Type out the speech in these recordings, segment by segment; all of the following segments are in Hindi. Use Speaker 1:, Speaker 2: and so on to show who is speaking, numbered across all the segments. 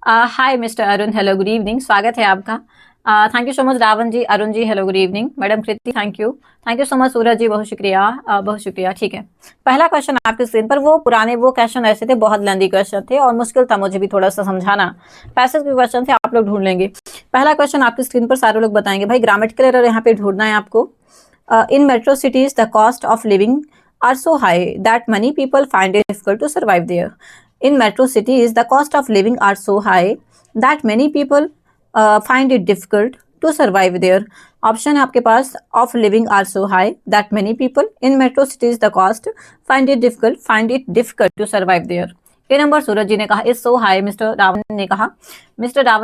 Speaker 1: हाय mister Arun, hello good evening, स्वागत है आपका। Thank you so much Ravan ji, Arun ji, hello good evening. Madam Kriti, thank you so much Suraj ji, बहुत शुक्रिया, बहुत शुक्रिया। ठीक है, पहला क्वेश्चन आपके स्क्रीन पर, वो पुराने वो क्वेश्चन ऐसे थे, बहुत लेंदी क्वेश्चन थे और मुश्किल था मुझे भी थोड़ा सा समझाना। पैसेज के क्वेश्चन थे, आप लोग ढूंढ लेंगे। पहला क्वेश्चन आपके स्क्रीन पर सारे लोग बताएंगे भाई, ग्रामेटिकल एरर यहाँ पे ढूंढना है आपको। इन metro cities the cost of living are so high that many people find it difficult to survive there. In metro cities, the cost of living are so high that many people find it difficult to survive there. Option है आपके पास, of living are so high that many people in metro cities the cost find it difficult to survive there. A number Suraj ji ने कहा is so high, mister Ravan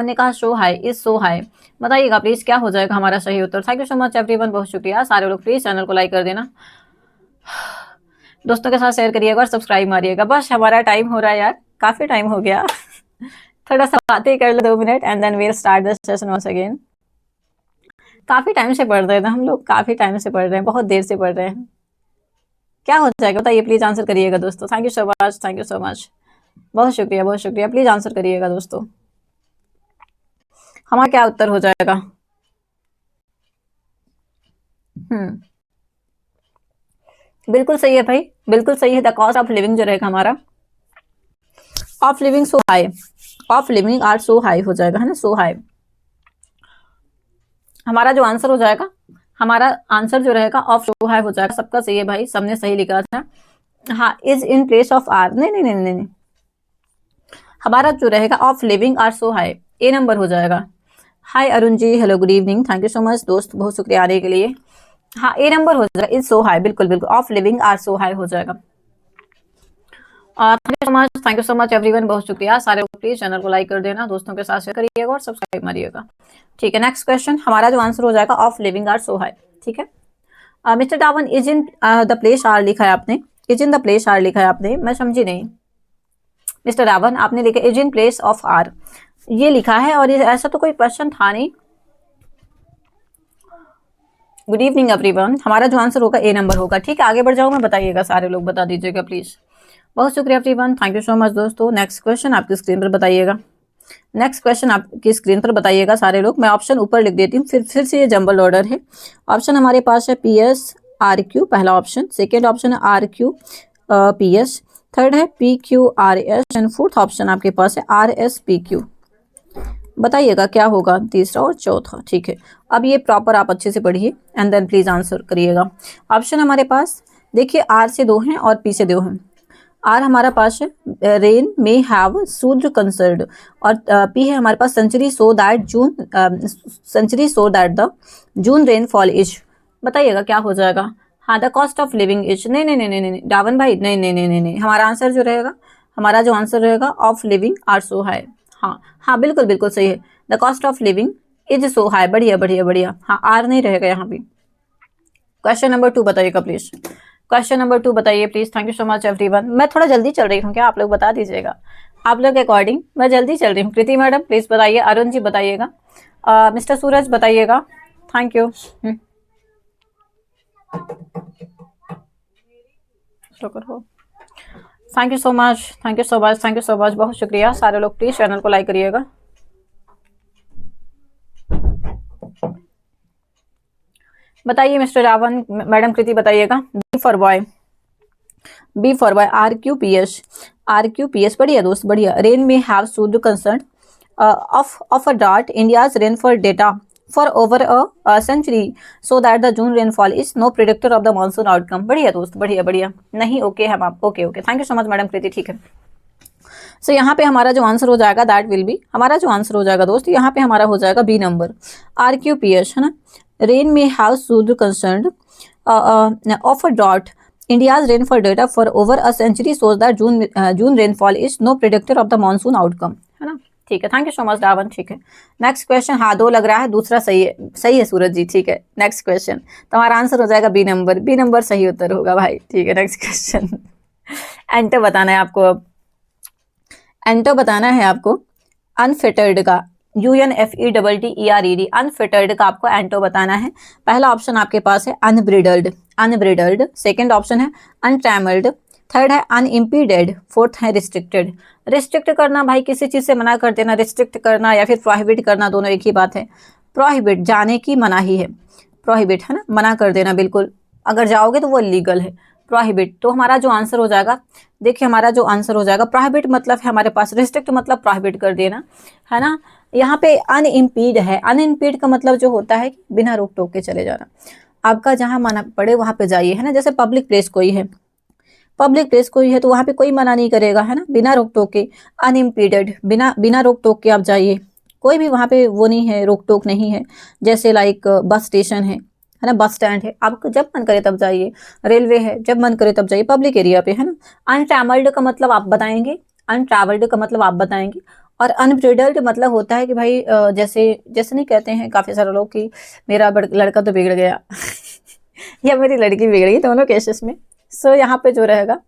Speaker 1: ने कहा so high, is so high. बताइएगा प्लीज क्या हो जाएगा हमारा सही उत्तर। Thank you so much everyone, बहुत शुक्रिया। सारे लोग प्लीज चैनल को लाइक कर देना, दोस्तों के साथ शेयर करिएगा और सब्सक्राइब मारिएगा। बस हमारा टाइम हो रहा है यार, काफी टाइम हो गया। थोड़ा सा बातें कर लो 2 minute and then we'll start the session once again. काफी टाइम से पढ़ रहे थे हम लोग, काफी टाइम से पढ़ रहे हैं, बहुत देर से पढ़ रहे हैं। क्या हो जाएगा बताइए, प्लीज आंसर करिएगा दोस्तों। Thank you so much, thank you so much, बहुत शुक्रिया, बहुत शुक्रिया। प्लीज आंसर करिएगा दोस्तों, हमारा क्या उत्तर हो जाएगा। बिल्कुल सही है भाई, बिल्कुल सही है। द कॉस्ट ऑफ लिविंग जो रहेगा हमारा, of living so high, of living are so high हो जाएगा, है ना, सो हाई। हमारा जो आंसर हो जाएगा, हमारा आंसर जो रहेगा ऑफ सो हाई हो जाएगा। सबका सही है भाई, सबने सही लिखा था। हाँ, is in place of are, नहीं नहीं नहीं नहीं, हमारा जो रहेगा of living are so high, A number हो जाएगा। Hi Arun ji, hello good evening, thank you so much दोस्त, बहुत शुक्रिया आने के लिए। हाँ, ए नंबर हो जाएगा, इज सो हाई, बिल्कुल बिल्कुल, of living are so high हो जाएगा। Thank you so much everyone, बहुत शुक्रिया। सारे लोग प्लीज चैनल को लाइक कर देना, दोस्तों के साथ शेयर करिएगा और सब्सक्राइब मारिएगा। ठीक है, नेक्स्ट क्वेश्चन हमारा जो आंसर हो जाएगा of living are so high. ठीक है, मिस्टर डावन, is in the place are लिखा है आपने, is in the place are लिखा है आपने, मैं समझी नहीं। मिस्टर रावण आपने लिखा is in place of are, ये लिखा है और ऐसा तो कोई क्वेश्चन था नहीं। गुड इवनिंग एवरीवन, हमारा जो आंसर होगा ए नंबर होगा। ठीक है, आगे बढ़ जाऊंगा, बताइएगा, सारे लोग बता दीजिएगा प्लीज। बहुत शुक्रिया everyone, thank you so much दोस्तों। नेक्स्ट क्वेश्चन आपकी स्क्रीन पर बताइएगा, नेक्स्ट क्वेश्चन आपकी स्क्रीन पर बताइएगा सारे लोग। मैं ऑप्शन ऊपर लिख देती हूँ, फिर से ये जंबल ऑर्डर है। ऑप्शन हमारे पास है PS RQ, पहला ऑप्शन, सेकेंड ऑप्शन है RQ PS, थर्ड है PQ RS and fourth option आपके पास है RS PQ। बताइएगा क्या होगा तीसरा और चौथा। ठीक है, अब ये प्रॉपर आप अच्छे से पढ़िए एंड देन प्लीज आंसर करिएगा। ऑप्शन हमारे पास देखिए, R से 2 हैं और P से 2 हैं। आर हमारा पास है रेन मे हैव सूद्र कंसर्ड, और P है हमारे पास century so that the June rainfall is. बताइएगा क्या हो जाएगा। हाँ, the cost of living is, नहीं नहीं नहीं नहीं डावन भाई, नहीं नहीं नहीं नहीं, हमारा आंसर जो रहेगा, हमारा जो आंसर रहेगा of living are so high. हाँ हाँ, बिल्कुल बिल्कुल सही है, the cost of living is so high. बढ़िया बढ़िया बढ़िया, हाँ आर नहीं रहेगा यहाँ पे। क्वेश्चन नंबर 2 बताइएगा प्लीज, क्वेश्चन नंबर 2 बताइए please. Thank you so much everyone. मैं थोड़ा जल्दी चल रही हूँ क्या, आप लोग बता दीजिएगा, आप लोग के अकॉर्डिंग मैं जल्दी चल रही हूँ। कृति मैडम प्लीज बताइए, अरुण जी बताइएगा, मिस्टर सूरज बताइएगा, thank you. Thank you so much, thank you so much, thank you so much, बहुत शुक्रिया। सारे लोग प्लीज चैनल को लाइक करिएगा। बताइए मिस्टर रावण, मैडम कृति बताइएगा। B for boy, RQPS, RQPS, बढ़िया दोस्त बढ़िया। Rain may have sued concern of a dot India's rainfall data for over a century so that the June rainfall is no predictor of the monsoon outcome. बढ़िया दोस्त बढ़िया बढ़िया, नहीं ओके हम आप, okay okay, thank you so much madam Kriti. ठीक है, सो यहाँ पे हमारा जो आंसर हो जाएगा दैट विल बी, हमारा जो आंसर हो जाएगा दोस्त यहाँ पे हमारा हो जाएगा बी नंबर, RQPS, है ना। Rain may have sued concern of a dot India's rainfall data for over a century shows that June rainfall is no predictor of the monsoon outcome, है ना। ठीक है, thank you so much Ravan. ठीक है, नेक्स्ट क्वेश्चन, हाँ 2 लग रहा है, दूसरा सही है, सही है सूरज जी। ठीक है, नेक्स्ट क्वेश्चन, तो हमारा आंसर हो जाएगा बी नंबर, बी नंबर सही उत्तर होगा भाई। ठीक है, नेक्स्ट क्वेश्चन, एंटर बताना है आपको। अब एंटर बताना है आपको अनफिटर्ड का, UNFETTERED, अनफिटर्ड का आपको एंटो बताना है। पहला ऑप्शन आपके पास है अनब्रिडल्ड, अनब्रिडल्ड, सेकेंड ऑप्शन है अनट्रैमल्ड, थर्ड है अनइम्पीडेड, फोर्थ है रिस्ट्रिक्टेड। रिस्ट्रिक्ट करना भाई किसी चीज से मना कर देना, रिस्ट्रिक्ट करना या फिर प्रोहिबिट करना, दोनों एक ही बात है। प्रोहिबिट जाने की मनाही है, प्रोहिबिट है ना, मना कर देना बिल्कुल, अगर जाओगे तो वो इलीगल है। प्रोहिबिट, तो हमारा जो आंसर हो जाएगा, देखिए हमारा जो आंसर हो जाएगा, प्रोहिबिट मतलब है हमारे पास, रिस्ट्रिक्ट मतलब प्रोहिबिट कर देना, है ना। यहाँ पे अनइम्पीड है, अनइम्पीड का मतलब जो होता है बिना रोक टोक के चले जाना, आपका जहां मना पड़े वहां पे जाइए, है ना। जैसे पब्लिक प्लेस कोई है, पब्लिक प्लेस कोई है तो वहां पे कोई मना नहीं करेगा, है ना, बिना रोक टोक के, अनइम्पीडेड, बिना बिना रोक टोक के आप जाइए, कोई भी वहां पे वो नहीं है, रोक टोक नहीं है। जैसे लाइक बस स्टेशन है ना, बस स्टैंड है, आपको जब मन करे तब जाइए, रेलवे है, जब मन करे तब जाइए, पब्लिक एरिया पे, है ना। अनट्रैवल्ड का मतलब आप बताएंगे, अनट्रैवल्ड का मतलब आप बताएंगे, और अनब्रिडल्ड मतलब होता है कि भाई जैसे जैसे नहीं कहते हैं काफी सारे लोग कि मेरा लड़का तो बिगड़ गया या मेरी लड़की बिगड़ गई, दोनों केसेस में। सो यहाँ पे जो रहेगा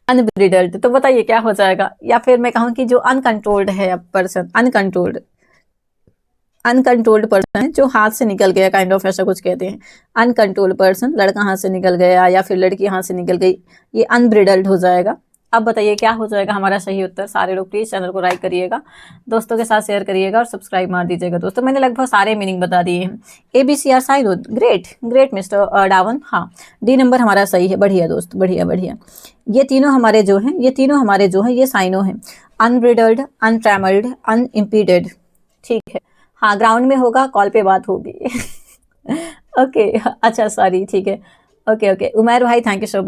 Speaker 1: अनब्रिडल्ड, तो बताइए क्या हो जाएगा। या फिर मैं कहूँ कि जो अनकंट्रोल्ड है पर्सन, अनकंट्रोल्ड, अनकंट्रोल्ड पर्सन है जो हाथ से निकल गया, काइंड ऑफ ऐसा कुछ कहते हैं। अनकंट्रोल्ड पर्सन, लड़का हाथ से निकल गया या फिर लड़की हाथ से निकल गई, ये अनब्रिडल्ड हो जाएगा। अब बताइए क्या हो जाएगा हमारा सही उत्तर। सारे लोग प्लीज चैनल को लाइक करिएगा, दोस्तों के साथ शेयर करिएगा और सब्सक्राइब मार दीजिएगा। दोस्तों मैंने लगभग सारे मीनिंग बता दिए हैं। ABCR sign, great great mister down, हाँ डी नंबर हमारा सही है, बढ़िया दोस्त, बढ़िया बढ़िया। ये तीनों हमारे जो हैं, ये तीनों हमारे जो हैं ये साइनो हैं, अनब्रिडल्ड, अनट्रैमल्ड, अनइम्पीडेड, ठीक है। हाँ ग्राउंड में होगा, कॉल पे बात होगी ओके अच्छा सॉरी, ठीक है, ओके ओके। उमैर भाई thank you so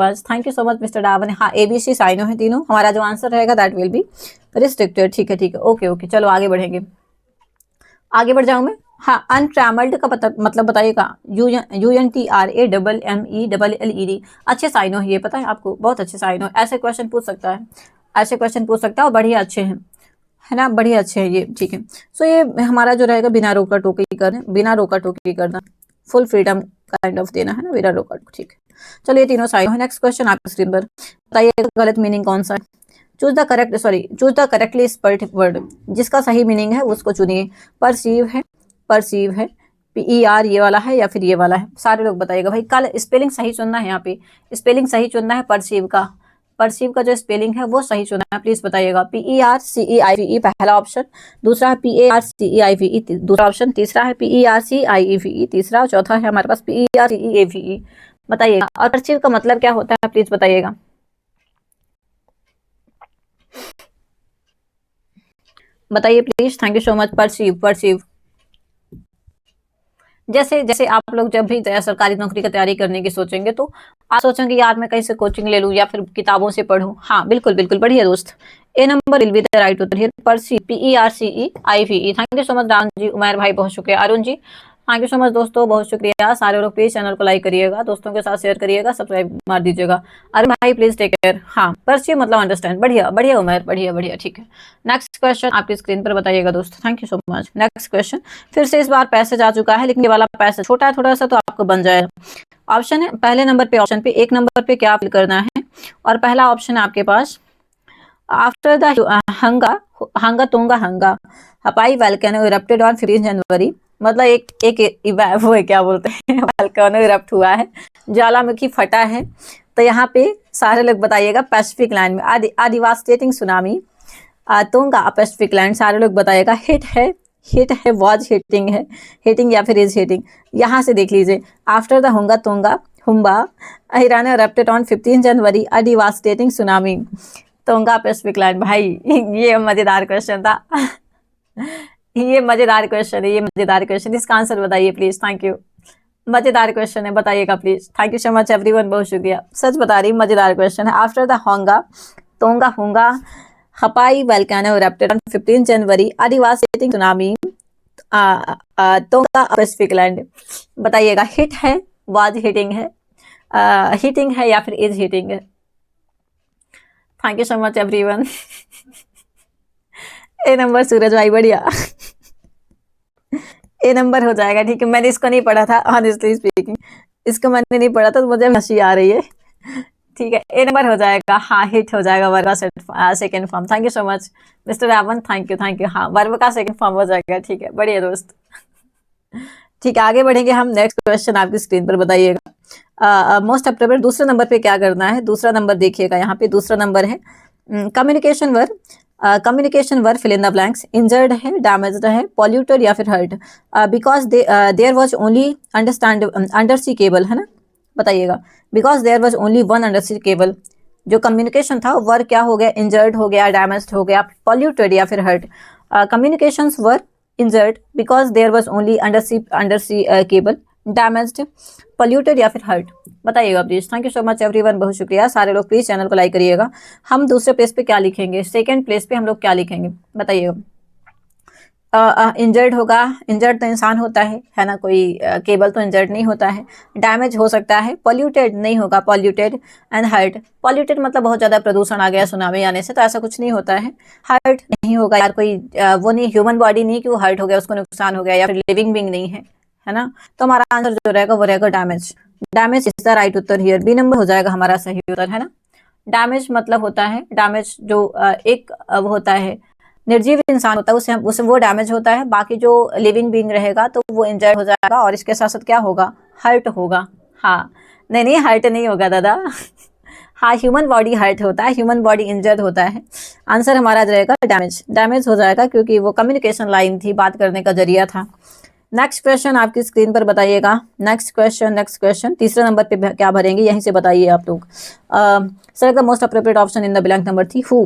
Speaker 1: much mister down. हाँ ABC साइनो है तीनों, हमारा जो आंसर रहेगा दैट विल बी रिस्ट्रिक्टेड, ठीक है, ओके ओके। चलो आगे बढ़ेंगे, आगे बढ़ जाऊँ मैं। हाँ अनट्रैमल्ड का मतलब बताइएगा, UNTRAMMELLED, अच्छे साइनो है ये, पता है आपको, बहुत अच्छे साइनो, ऐसे क्वेश्चन पूछ सकता है, ऐसे क्वेश्चन पूछ सकता है और बढ़िया अच्छे हैं, है ना, बढ़िया अच्छे हैं ये, ठीक है। सो ये हमारा जो रहेगा बिना रोका टोकी करना, बिना रोका टोकी करना, फुल फ्रीडम काइंड ऑफ देना, है ना, बिना रोका टोकी, ठीक है। चलो ये तीनों साइड है। नेक्स्ट क्वेश्चन आपकी स्क्रीन पर, बताइए गलत मीनिंग कौन सा है। Choose the correctly spelled word, जिसका सही मीनिंग है उसको चुनिए। परसीव है, परसीव है, PER ये वाला है या फिर ये वाला है, सारे लोग बताइएगा भाई। कल स्पेलिंग सही चुनना है, यहाँ पे स्पेलिंग सही चुनना है, परसीव का, परसीव का जो स्पेलिंग है वो सही चुना है, प्लीज बताइएगा। PERCEIVE पहला ऑप्शन, दूसरा है PARCEIVE दूसरा ऑप्शन, तीसरा है PERCIEVE तीसरा, और चौथा है हमारे पास PERCEAVE, बताइएगा। और परसीव का मतलब क्या होता है प्लीज बताइएगा, बताइए please, thank you so much. Perceive, perceive जैसे जैसे आप लोग जब भी सरकारी नौकरी की तैयारी करने की सोचेंगे तो आप सोचेंगे यार मैं कहीं से कोचिंग ले लूं या फिर किताबों से पढूं, हाँ बिल्कुल बिल्कुल, बढ़िया दोस्त। A number will be the right उत्तर हियर, परसी, PERCEIVE। Thank you so much Ram ji, Umair भाई बहुत शुक्रिया, Arun ji thank you so much दोस्तों, बहुत शुक्रिया। सारे लोग प्लीज चैनल को लाइक करिएगा, दोस्तों के साथ शेयर करिएगा, सब्सक्राइब मार दीजिएगा। अरे भाई प्लीज टेक केयर। हाँ परस्यू मतलब अंडरस्टैंड, बढ़िया बढ़िया उमैर, बढ़िया बढ़िया, ठीक है। नेक्स्ट क्वेश्चन आपकी स्क्रीन पर बताइएगा दोस्तों, thank you so much. Next question, फिर से इस बार पैसेज आ चुका है, लेकिन ये वाला पैसेज छोटा है थोड़ा सा, तो आपको बन जाएगा। ऑप्शन है पहले नंबर पे, ऑप्शन पे एक नंबर पे क्या फिल करना है, और पहला ऑप्शन है आपके पास, आफ्टर द हंगा हंगा तुंगा हंगा हपाई वोल्केनो इरप्टेड ऑन 15 जनवरी, मतलब एक वो क्या बोलते हैं वोल्केनो इरप्ट हुआ है, ज्वालामुखी फटा है। तो यहाँ पे सारे लोग बताइएगा पैसिफिक लैंड में, आदिवास्टेटिंग सुनामी, तुंगा पैसिफिक लैंड, सारे लोग बताइएगा। हिट है, वॉज हिटिंग है, हिटिंग या फिर इज हिटिंग, यहाँ से देख लीजिए। After the Hunga Tonga Hunga Iran erupted on 15 January, a devastating tsunami, Tonga Pacific land. भाई ये मजेदार क्वेश्चन था ये मजेदार क्वेश्चन है, ये मजेदार क्वेश्चन, इसका आंसर बताइए प्लीज, थैंक यू। मजेदार क्वेश्चन है, बताइएगा please, thank you so much everyone, बहुत शुक्रिया, सच बता रही, मजेदार क्वेश्चन है। After the Hunga Tonga Hunga Ha'apai volcano erupted on 15 January, a devastating tsunami, Tonga Pacific land, बताइएगा। हिट है, वाज हिटिंग है, हिटिंग है या फिर इज हिटिंग है। Thank you so much everyone A number Suraj भाई, बढ़िया ए नंबर हो जाएगा, ठीक है। मैंने इसको नहीं पढ़ा था, ऑनेस्टली स्पीकिंग इसको मैंने नहीं पढ़ा था, तो मुझे हंसी आ रही है, ठीक है। ए नंबर हो जाएगा, हाँ हिट हो जाएगा, वर्ब का second form. Thank you so much mister Ravan, thank you, हाँ वर्ब का सेकंड फॉर्म हो जाएगा, ठीक है, बढ़िया दोस्त। ठीक है आगे बढ़ेंगे हम। नेक्स्ट क्वेश्चन आपकी स्क्रीन पर बताइएगा, मोस्ट अप्रोप्रिएट दूसरे नंबर पे क्या करना है, दूसरा नंबर देखिएगा, यहाँ पे दूसरा नंबर है communication word. Communication word fill in the blanks, injured है, डैमेज्ड है, पॉल्यूटेड या फिर hurt, because there was only understand under sea cable, है ना, बताइएगा। Because there was only one under sea cable, जो कम्युनिकेशन था वर्ड क्या हो गया, इंजर्ड हो गया, डैमेज्ड हो गया, पॉल्यूटेड या फिर hurt. Communications were injured because there was only under sea cable, damaged, polluted या फिर हर्ट, बताइएगा please. Thank you so much everyone, बहुत शुक्रिया। सारे लोग प्लीज चैनल को लाइक करिएगा। हम दूसरे प्लेस पे क्या लिखेंगे, सेकंड प्लेस पे हम लोग क्या लिखेंगे, बताइएगा। इंजर्ड होगा, इंजर्ड तो इंसान होता है ना, कोई केबल तो इंजर्ड नहीं होता है। डैमेज हो सकता है, पॉल्यूटेड नहीं होगा, पॉल्यूटेड एंड हर्ट। पॉल्यूटेड मतलब बहुत ज़्यादा प्रदूषण आ गया सुनामी आने से, तो ऐसा कुछ नहीं होता है। हर्ट नहीं होगा यार, कोई वो नहीं, ह्यूमन बॉडी नहीं कि वो हर्ट हो गया, उसको नुकसान हो गया, या फिर लिविंग बीइंग नहीं है ना। तो हमारा आंसर जो रहेगा वो रहेगा damage. Damage is the right उत्तर हियर, बी नंबर हो जाएगा हमारा सही उत्तर, है ना। डैमेज मतलब होता है, डैमेज जो एक वो होता है, निर्जीव इंसान होता है, उसे वो डैमेज होता है। बाकी जो लिविंग बीइंग रहेगा तो वो इंजर्ड हो जाएगा, और इसके साथ साथ क्या होगा, हर्ट होगा। हाँ, नहीं नहीं, हर्ट नहीं होगा दादा। हाँ, ह्यूमन बॉडी हर्ट होता है, ह्यूमन बॉडी इंजर्ड होता है। आंसर हमारा रहेगा डैमेज, डैमेज हो जाएगा, क्योंकि वो कम्युनिकेशन लाइन थी, बात करने का जरिया था। नेक्स्ट क्वेश्चन आपकी स्क्रीन पर बताइएगा। नेक्स्ट क्वेश्चन तीसरे नंबर पे क्या भरेंगे, यहीं से बताइए आप लोग। Select the most appropriate option in the blank number 3। Who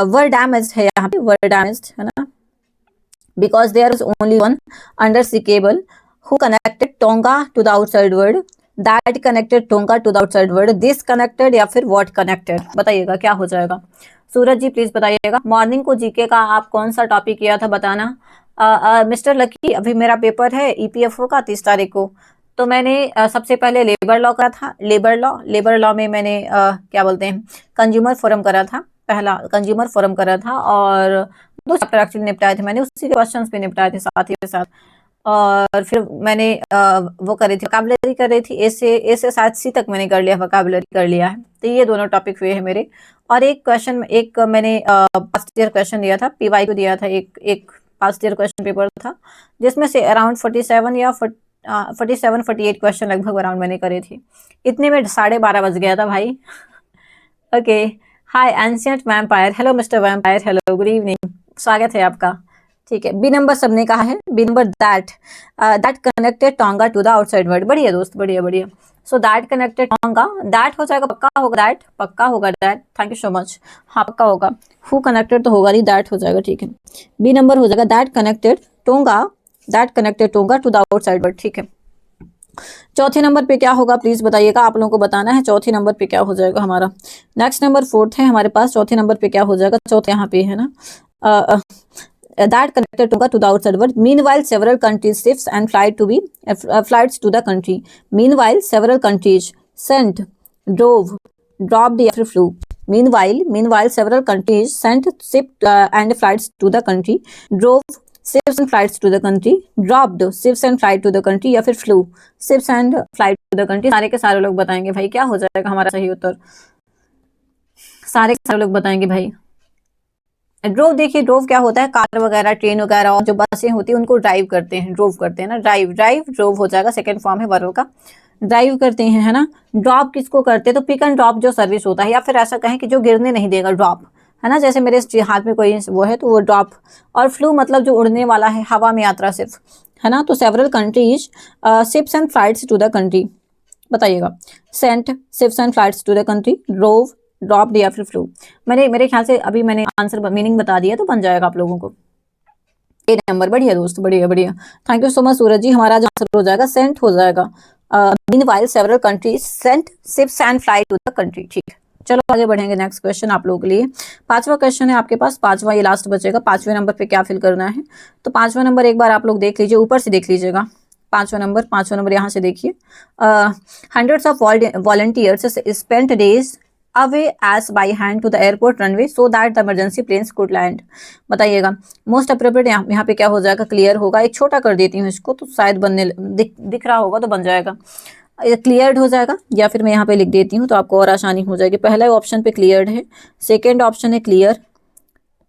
Speaker 1: were damaged है, यहाँ पे वर डैमेज्ड है ना, because there is only one under sea cable who connected Tonga to the outside world, that connected Tonga to the outside world, this connected या फिर व्हाट कनेक्टेड, बताइएगा क्या हो जाएगा। सूरज जी प्लीज बताइएगा। मॉर्निंग को जीके का आप कौन सा टॉपिक किया था बताना। मिस्टर लकी, अभी मेरा पेपर है ईपीएफओ का 30 तारीख को, तो मैंने सबसे पहले लेबर लॉ करा था। लेबर लॉ में मैंने क्या बोलते हैं, कंज्यूमर फोरम करा था, पहला कंज्यूमर फोरम करा था, और 2 चैप्टर एक्चुअली निपटाए थे मैंने, उसी के क्वेश्चंस भी निपटाए थे साथ ही के साथ। और फिर मैंने वो करी थी, वोकैबुलरी कर रही थी, ए से 7C तक मैंने कर लिया, वोकैबुलरी कर लिया है। तो ये दोनों टॉपिक हुए हैं मेरे। और एक क्वेश्चन, एक मैंने पास्ट ईयर क्वेश्चन दिया था, पीवाई को दिया था, एक पास्ट ईयर क्वेश्चन पेपर था, जिसमें से अराउंड 47 या 48 क्वेश्चन लगभग अराउंड मैंने करे थे। इतने में 12:30 बज गया था भाई। Okay, hi ancient vampire, hello mister vampire, hello good evening, स्वागत है आपका। ठीक है, बी नंबर सबने कहा है, B number that connected Tonga to the outside world. बढ़िया दोस्त, बढ़िया बढ़िया। So that connected Tonga, that हो जाएगा, पक्का होगा दैट, पक्का होगा that, thank you so much. हाँ पक्का होगा, हु कनेक्टेड तो होगा नहीं, दैट हो जाएगा, ठीक है। बी नंबर हो जाएगा that connected Tonga to the outside world, ठीक है। चौथे नंबर पे क्या होगा प्लीज बताइएगा, आप लोगों को बताना है चौथे नंबर पे क्या हो जाएगा हमारा। नेक्स्ट नंबर 4th है हमारे पास, चौथे नंबर पे क्या हो जाएगा, चौथे यहाँ पे है ना, that connected Tonga to the outside world. Meanwhile, several countries ships and flights to the country. Meanwhile, several countries sent, drove, dropped या फिर flew. Meanwhile, several countries sent ships and flights to the country, drove ships and flights to the country, dropped ships and flights to the country या फिर flew ships and flights to the country। सारे के सारे लोग बताएंगे भाई क्या हो जाएगा हमारा सही उत्तर, सारे के सारे लोग बताएंगे भाई। ड्रोव, देखिए ड्रोव क्या होता है, कार वगैरह, ट्रेन वगैरह और जो बसें होती है उनको ड्राइव करते हैं, ड्रोव करते हैं ना, ड्रोव हो जाएगा, सेकंड फॉर्म है वर्ब का, ड्राइव करते हैं, है ना। ड्रॉप किसको करते हैं, तो पिक एंड ड्रॉप जो सर्विस होता है, या फिर ऐसा कहें कि जो गिरने नहीं देगा, ड्रॉप, है ना, जैसे मेरे हाथ में कोई वो है तो वो ड्रॉप। और फ्लू मतलब जो उड़ने वाला है, हवा में यात्रा सिर्फ, है ना। तो several countries ships and flights to the country, बताइएगा। Sent ships and flights to the country, drove, dropped या फिर फ्लू। मेरे ख्याल से अभी मैंने आंसर मीनिंग बता दिया, तो बन जाएगा आप लोगों को ए नंबर। बढ़िया दोस्त, बढ़िया बढ़िया, thank you so much Suraj ji. हमारा जो आंसर हो जाएगा सेंट हो जाएगा। Meanwhile several countries sent ships and flight to the country, ठीक है। चलो आगे बढ़ेंगे, नेक्स्ट क्वेश्चन आप लोगों के लिए। 5वां क्वेश्चन है आपके पास, 5वां ये लास्ट बचेगा। 5वें नंबर पे क्या फिल करना है, तो 5वां नंबर एक बार आप लोग देख लीजिए, ऊपर से देख लीजिएगा। 5वां नंबर यहाँ से देखिए। Hundreds of volunteers spent days away as by hand to the airport runway so that the emergency planes could land, बताइएगा। मोस्ट अप्रोप्रिएट यहाँ पे क्या हो जाएगा, क्लियर होगा। एक छोटा कर देती हूँ इसको, तो शायद बनने दिख रहा होगा, तो बन जाएगा, क्लियर्ड हो जाएगा। या फिर मैं यहाँ पे लिख देती हूँ तो आपको और आसानी हो जाएगी। पहला ऑप्शन पे क्लियर्ड है, सेकेंड ऑप्शन है क्लियर,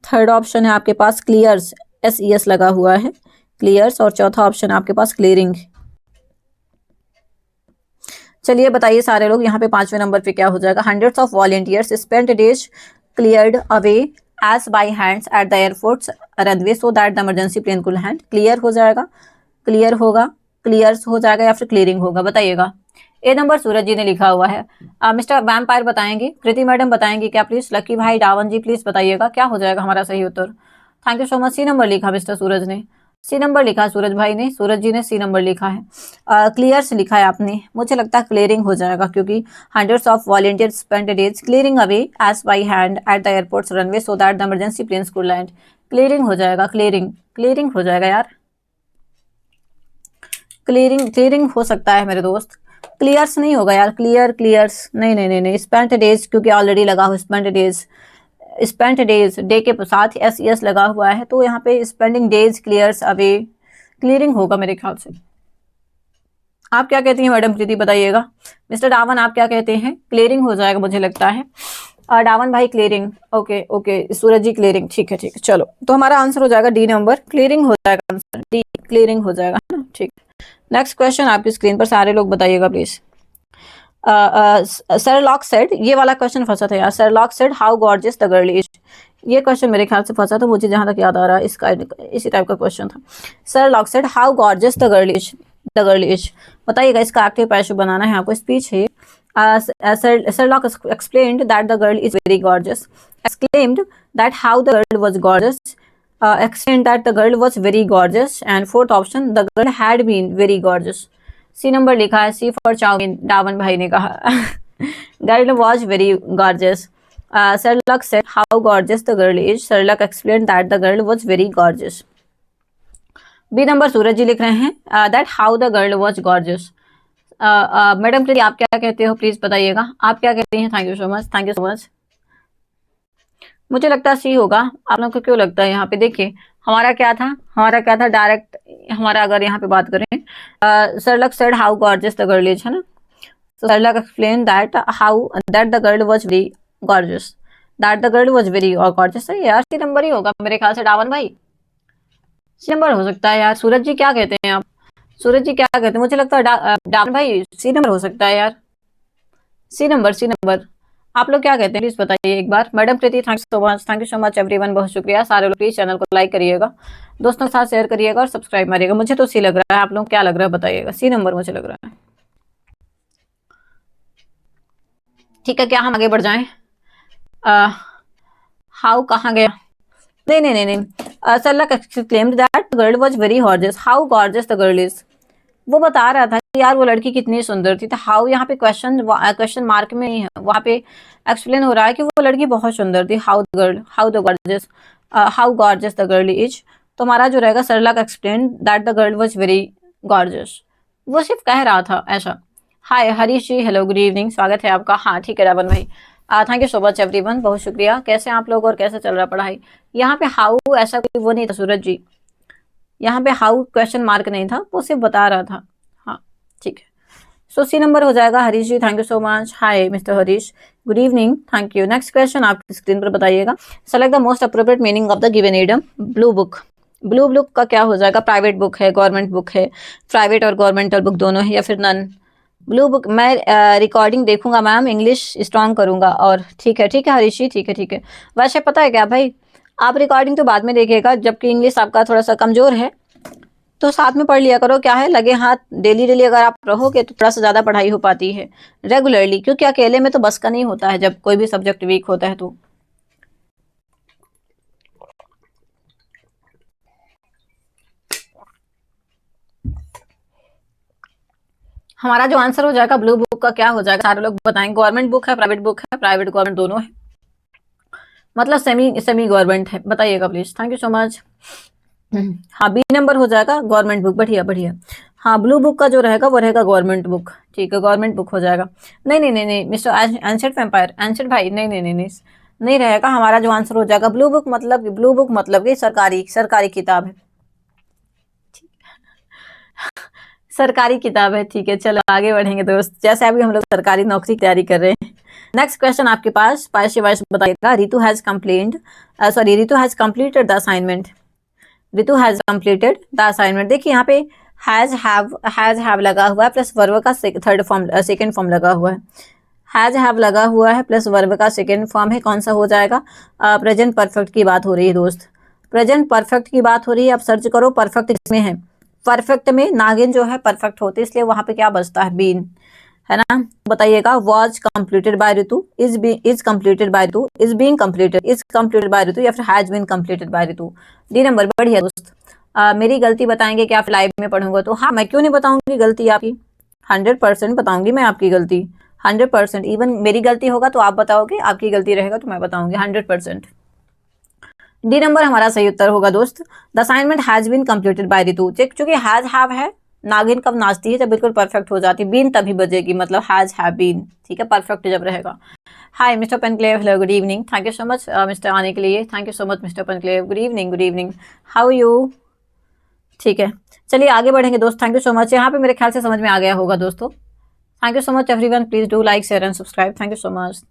Speaker 1: थर्ड ऑप्शन है आपके पास क्लियर्स, SES लगा हुआ है, क्लियर्स, और चौथा ऑप्शन आपके पास क्लियरिंग। चलिए बताइए सारे लोग, यहाँ पे 5वें नंबर पे क्या हो जाएगा? Hundreds of volunteers spent days cleared away ash by hands at the airport's runway so that the emergency plane could hand. Clear हो जाएगा, क्लियर होगा, क्लियर्स हो जाएगा या फिर क्लियरिंग होगा, बताइएगा। ए नंबर सूरज जी ने लिखा हुआ है। मिस्टर वैम्पायर बताएंगे, कृति मैडम बताएंगी क्या प्लीज? लकी भाई, डावन जी प्लीज बताइएगा क्या हो जाएगा हमारा सही उत्तर। Thank you so much. C number लिखा मिस्टर सूरज ने, सी नंबर लिखा सूरज भाई ने, सूरज जी ने सी नंबर लिखा है। क्लियर्स लिखा है आपने, मुझे लगता है क्लियरिंग हो जाएगा क्योंकि hundreds of volunteers spent days clearing away ash by hand at the airport's runway so that the emergency planes could land. Clearing हो जाएगा, क्लियरिंग, क्लियरिंग हो जाएगा यार, क्लियरिंग, क्लियरिंग हो सकता है मेरे दोस्त। क्लियर्स नहीं होगा यार, क्लियर, क्लियर्स नहीं नहीं नहीं नहीं। स्पेंट डेज क्योंकि ऑलरेडी लगा हुआ, spent days, spent days day के साथ एस एस लगा हुआ है तो यहाँ पे spending days clears away, clearing होगा मेरे ख्याल से। आप क्या कहती हैं मैडम प्रीति, बताइएगा। मिस्टर डावन आप क्या कहते हैं? क्लियरिंग हो जाएगा मुझे लगता है। डावन भाई क्लियरिंग, ओके ओके, सूरज जी क्लियरिंग, ठीक है ठीक है। चलो तो हमारा आंसर हो जाएगा डी नंबर, क्लियरिंग हो जाएगा आंसर, डी क्लियरिंग हो जाएगा, है ना, ठीक। नेक्स्ट क्वेश्चन आपकी स्क्रीन पर सारे लोग बताइएगा प्लीज। सरलॉक सेड, ये वाला क्वेश्चन फंसा था यार। Sherlock said how gorgeous the girl is, ये क्वेश्चन मेरे ख्याल से फंसा था, मुझे जहां तक याद आ रहा है इसका इसी टाइप का क्वेश्चन था। Sherlock said how gorgeous the girl is, the girl is, बताइएगा। इसका एक्टिव पैसिव बनाना है आपको, स्पीच है। Sherlock explained that the girl is very gorgeous. Exclaimed that how the girl was gorgeous. Explained that the girl was very gorgeous. And fourth option, the girl had been very gorgeous. C number लिखा है, सी फॉर चाउमीन, डावन भाई ने कहा। Girl was very gorgeous. Sherlock said how gorgeous the girl is. Sherlock explained that the girl was very gorgeous. B number Suraj ji लिख रहे हैं, that how the girl was gorgeous. Madam please आप क्या कहते हो प्लीज बताइएगा, आप क्या कहते हैं? Thank you so much, thank you so much. मुझे लगता है सी होगा, आप लोगों को क्यों लगता है? यहाँ पे देखिए हमारा क्या था, हमारा क्या था डायरेक्ट, हमारा अगर यहाँ पे बात करें, Sherlock said how gorgeous the girl is, है ना, so Sherlock explain that how that the girl was very gorgeous, that the girl was very gorgeous. सही यार, सी नंबर ही होगा मेरे ख्याल से, डावन भाई सी नंबर हो सकता है यार। सूरज जी क्या कहते हैं आप? सूरज जी क्या कहते हैं? मुझे लगता है डावन भाई सी नंबर हो सकता है यार, सी नंबर, सी नंबर। आप लोग क्या कहते हैं प्लीज बताइए एक बार। Madam Preeti thank you so much everyone, बहुत शुक्रिया। सारे लोग प्लीज चैनल को लाइक करिएगा, दोस्तों के साथ शेयर करिएगा और सब्सक्राइब मारिएगा। मुझे तो सी लग रहा है, आप लोग क्या लग रहा है बताइएगा। सी नंबर मुझे लग रहा है, ठीक है। क्या हम आगे बढ़ जाएं? हाउ कहाँ गया? नहीं नहीं नहीं नहीं, Sherlock exclaimed that the girl was very gorgeous. How gorgeous the girl is, वो बता रहा था कि यार वो लड़की कितनी सुंदर थी। तो हाउ यहाँ पे क्वेश्चन मार्क में ही है, वहाँ पे एक्सप्लेन हो रहा है कि वो लड़की बहुत सुंदर थी। How the girl, how the gorgeous, how gorgeous the girl is, तो हमारा जो रहेगा Sherlock explain that the girl was very gorgeous, वो सिर्फ कह रहा था ऐसा। Hi Harish ji, hello good evening, स्वागत है आपका। हाँ ठीक है रावण भाई, thank you so much everyone, बहुत शुक्रिया। कैसे आप लोग और कैसे चल रहा पढ़ाई? यहाँ पे हाउ ऐसा कोई वो नहीं था सूरज जी, यहाँ पे हाउ क्वेश्चन मार्क नहीं था, वो सिर्फ बता रहा था। हाँ ठीक है, सो सी नंबर हो जाएगा। Harish ji thank you so much, hi mister Harish, good evening, thank you. Next question आपकी स्क्रीन पर बताइएगा। Select the most appropriate meaning of the given idiom. Blue book, blue book का क्या हो जाएगा? प्राइवेट बुक है, गवर्नमेंट बुक है, प्राइवेट और गवर्नमेंटल बुक दोनों है, या फिर नन। ब्लू बुक, मैं रिकॉर्डिंग देखूंगा मैम, इंग्लिश स्ट्रॉन्ग करूंगा। और ठीक है हरीश जी, ठीक है ठीक है। वैसे पता है क्या भाई, आप रिकॉर्डिंग तो बाद में देखिएगा, जबकि इंग्लिश आपका थोड़ा सा कमजोर है तो साथ में पढ़ लिया करो। क्या है, लगे हाथ डेली डेली अगर आप रहोगे तो थोड़ा सा ज़्यादा पढ़ाई हो पाती है रेगुलरली, क्योंकि अकेले में तो बस का नहीं होता है जब कोई भी सब्जेक्ट वीक होता है। तो हमारा जो आंसर हो जाएगा ब्लू बुक का क्या हो जाएगा, सारे लोग बताएंगे। गवर्नमेंट बुक है, प्राइवेट बुक है, प्राइवेट गवर्नमेंट दोनों है, मतलब सेमी गवर्नमेंट है, बताइएगा please. Thank you so much. हाँ बी नंबर हो जाएगा, गवर्नमेंट बुक, बढ़िया बढ़िया। हाँ ब्लू बुक का जो रहेगा वो रहेगा गवर्नमेंट बुक, ठीक है, गवर्नमेंट बुक हो जाएगा। नहीं नहीं नहीं नहीं मिस्टर एंशेंट वैम्पायर, एंशेंट भाई, नहीं नहीं नहीं नहीं नहीं रहेगा। हमारा जो आंसर हो जाएगा ब्लू बुक, मतलब ब्लू बुक मतलब कि सरकारी किताब है, सरकारी किताब है, ठीक है। चलो आगे बढ़ेंगे दोस्त, जैसे अभी हम लोग सरकारी नौकरी की तैयारी कर रहे हैं। नेक्स्ट क्वेश्चन आपके पास, पाइश बताइएगा। Ritu has complaint, Ritu has completed the assignment, Ritu has completed the assignment. देखिए यहाँ पे हैव लगा हुआ है प्लस वर्ब का सेकंड फॉर्म लगा हुआ है। हैज हैव लगा हुआ है प्लस वर्ब का सेकंड फॉर्म है, कौन सा हो जाएगा? प्रेजेंट परफेक्ट की बात हो रही है दोस्त, प्रेजेंट परफेक्ट की बात हो रही है। आप सर्च करो परफेक्ट किसमें है, परफेक्ट में नागिन जो है परफेक्ट होते, इसलिए वहां पे क्या बचता है? बीन, है ना। बताइएगा, was completed by Ritu, is completed by Ritu, is being completed, is completed by Ritu, या फिर has been completed by Ritu. D number, बढ़िया दोस्त। मेरी गलती बताएंगे क्या आप लाइव में पढ़ूंगा तो? हाँ, मैं क्यों नहीं बताऊंगी गलती आपकी, 100% बताऊंगी मैं आपकी गलती, 100%। इवन मेरी गलती होगा तो आप बताओगे, आपकी गलती रहेगा तो मैं बताऊंगी 100%। डी नंबर हमारा सही उत्तर होगा दोस्त। The assignment has been completed by Ritu. चूंकि हैज हैव है, नागिन कब नाचती है? जब बिल्कुल परफेक्ट हो जाती है, बीन तभी बजेगी, मतलब हैज हैव बीन, ठीक है, परफेक्ट जब रहेगा। Hi mister Penclave, hello, good evening, thank you so much mister आने के लिए, thank you so much mister Penclave, good evening, good evening, how you? ठीक है, चलिए आगे बढ़ेंगे दोस्त, थैंक यू सो मच। यहाँ पे मेरे ख्याल से समझ में आ गया होगा दोस्तों। Thank you so much everyone, please do like share and subscribe, thank you so much.